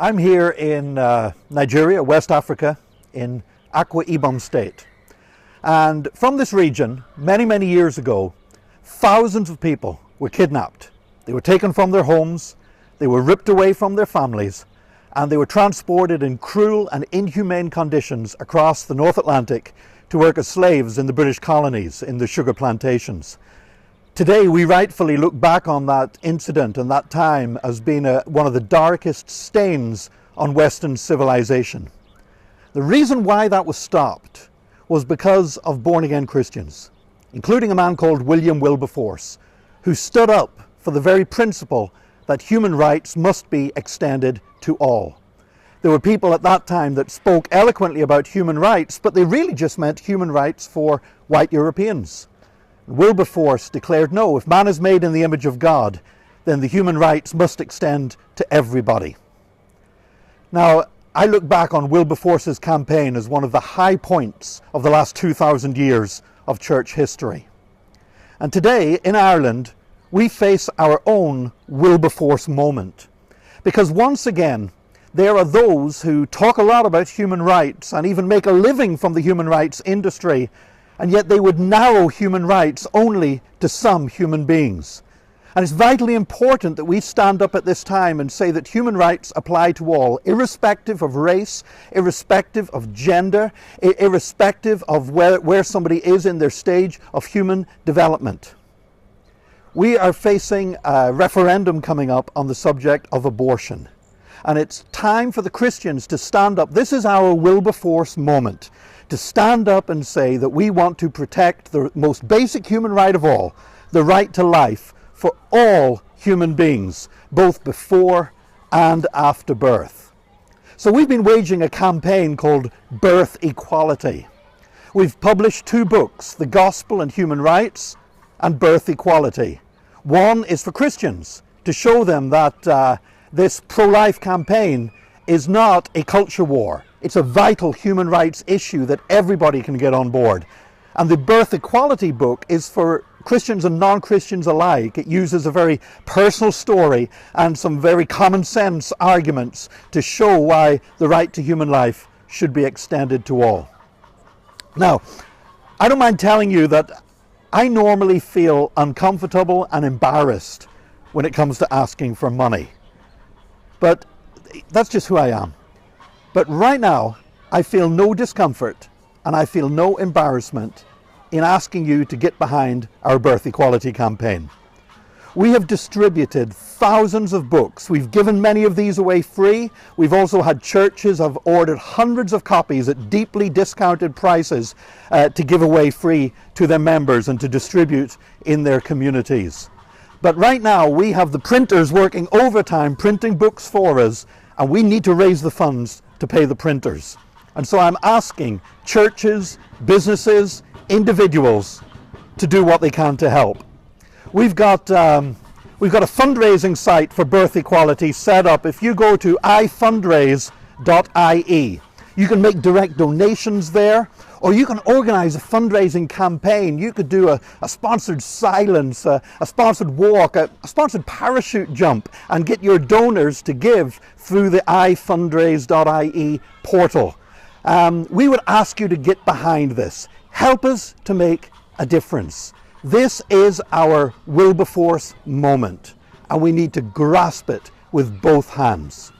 I'm here in Nigeria, West Africa, in Akwa Ibom State. And from this region, many years ago, thousands of people were kidnapped. They were taken from their homes, they were ripped away from their families, and they were transported in cruel and inhumane conditions across the North Atlantic to work as slaves in the British colonies, in the sugar plantations. Today, we rightfully look back on that incident and that time as being one of the darkest stains on Western civilization. The reason why that was stopped was because of born-again Christians, including a man called Wilberforce, who stood up for the very principle that human rights must be extended to all. There were people at that time that spoke eloquently about human rights, but they really just meant human rights for white Europeans. Wilberforce declared, no, if man is made in the image of God, then the human rights must extend to everybody. Now, I look back on Wilberforce's campaign as one of the high points of the last 2,000 years of church history. And today, in Ireland, we face our own Wilberforce moment. Because once again, there are those who talk a lot about human rights and even make a living from the human rights industry, and yet they would narrow human rights only to some human beings. And it's vitally important that we stand up at this time and say that human rights apply to all, irrespective of race, irrespective of gender, irrespective of where somebody is in their stage of human development. We are facing a referendum coming up on the subject of abortion. And it's time for the Christians to stand up. This is our Wilberforce moment, to stand up and say that we want to protect the most basic human right of all, the right to life for all human beings, both before and after birth. So we've been waging a campaign called Birth Equality. We've published 2 books, The Gospel and Human Rights and Birth Equality. One is for Christians, to show them that this pro-life campaign is not a culture war. It's a vital human rights issue that everybody can get on board. And the Birth Equality book is for Christians and non-Christians alike. It uses a very personal story and some very common sense arguments to show why the right to human life should be extended to all. Now, I don't mind telling you that I normally feel uncomfortable and embarrassed when it comes to asking for money. But that's just who I am. But right now, I feel no discomfort and I feel no embarrassment in asking you to get behind our Birth Equality campaign. We have distributed thousands of books. We've given many of these away free. We've also had churches have ordered hundreds of copies at deeply discounted prices to give away free to their members and to distribute in their communities. But right now, we have the printers working overtime, printing books for us, and we need to raise the funds to pay the printers. And so I'm asking churches, businesses, individuals to do what they can to help. We've got a fundraising site for Birth Equality set up. If you go to ifundraise.ie, you can make direct donations there, or you can organize a fundraising campaign. You could do a sponsored silence, a sponsored walk, a sponsored parachute jump, and get your donors to give through the ifundraise.ie portal. We would ask you to get behind this. Help us to make a difference. This is our Wilberforce moment, and we need to grasp it with both hands.